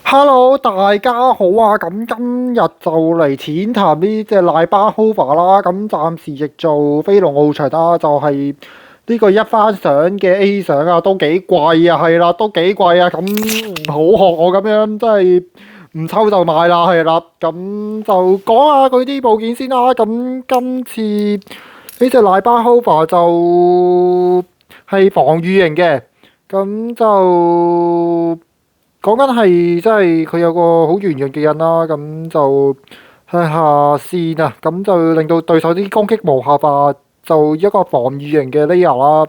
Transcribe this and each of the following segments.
Hello，大家好啊！咁今日就嚟淺談呢隻賴巴 Hova 啦。咁暫時譯做飛龍奧翔啦，就係呢個一番賞嘅 A 賞啊，都幾貴啊，係啦，都幾貴啊。咁唔好學我咁樣，真係唔抽就買啦，係啦。咁就講下佢啲部件先啦。咁今次呢隻賴巴 Hova 就係防禦型嘅，咁就。講緊係即係佢有個好圓潤嘅印啦，咁就向下線啊，咁就令到對手啲攻擊無效化，就一個防禦型嘅 layer 啦。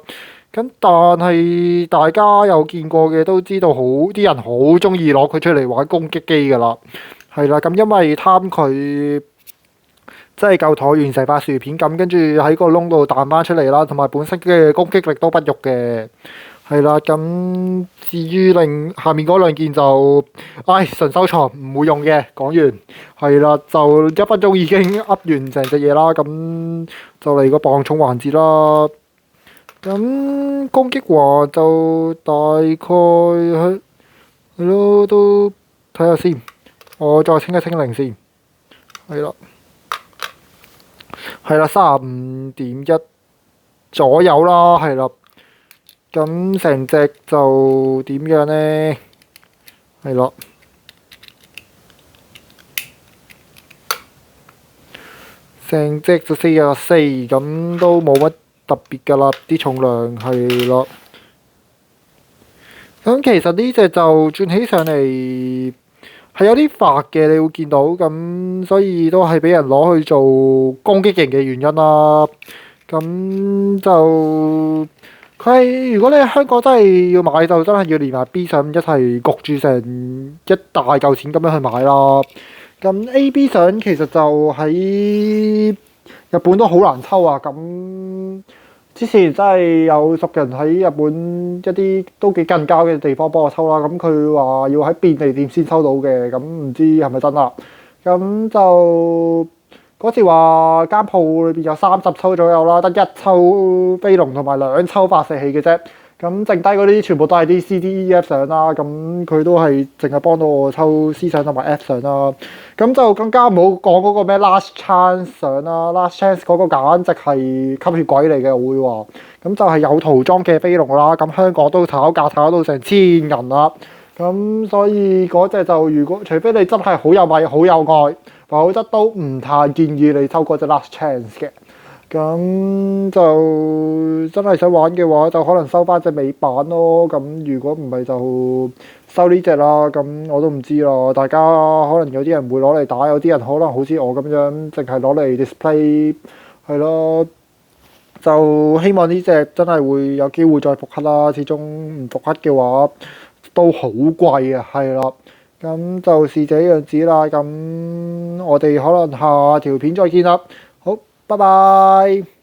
咁但係大家有見過嘅都知道，好啲人好中意攞佢出嚟玩攻擊機噶啦，係啦。咁因為貪佢即係夠橢圓成塊薯片咁，跟住喺個窿度彈翻出嚟啦，同埋本身嘅攻擊力都不弱嘅。係啦，咁至於另下面嗰兩件就，唉，純收藏唔會用嘅。講完，係啦，就1分鐘已經噏完成隻嘢啦。咁就嚟個磅重環節啦。咁攻擊話就大概係咯，都睇下先。我再清一清零先。係啦，係啦，35.1左右啦，係啦。咁成隻就點樣呢？係咯，成隻就44，咁都冇乜特別噶啦，啲重量係咯。咁其實呢隻就轉起上嚟係有啲發嘅，你會見到咁，所以都係俾人攞去做攻擊型嘅原因啦。咁就佢係如果你喺香港真係要買，就真係要連埋 B 賞一齊焗住成一大嚿錢咁樣去買啦。咁 A、B 賞其實就喺日本都好難抽啊。咁之前真係有熟人喺日本一啲都幾近郊嘅地方幫我抽啦。咁佢話要喺便利店先抽到嘅，咁唔知係咪真啦？咁就嗰時話間鋪裏邊有30抽左右啦，得一抽飛龍同埋兩抽發射器嘅啫。咁剩低嗰啲全部都係啲 C、D、E、F 賞啦。咁佢都係淨係幫到我抽 C 賞同埋 F 賞啦。咁就更加唔好講嗰個咩 Last Chance 賞啦，Last Chance 嗰個簡直係吸血鬼嚟嘅，我會話。咁就係有塗裝嘅飛龍啦。咁香港都炒價炒到成1000銀啦。咁所以嗰隻就如果除非你真係好有米好有愛，否則都唔太建議你抽嗰隻 Last Chance 嘅。咁就真係想玩嘅話，就可能收翻隻尾版咯。咁如果唔係就收呢隻啦。咁我都唔知啦。大家可能有啲人會攞嚟打，有啲人可能好似我咁樣，淨係攞嚟 display 係咯。就希望呢隻真係會有機會再復刻啦。始終唔復刻嘅話都好貴啊，係啦。咁就是這樣子啦。咁我哋可能下條片再見啦。好，拜拜。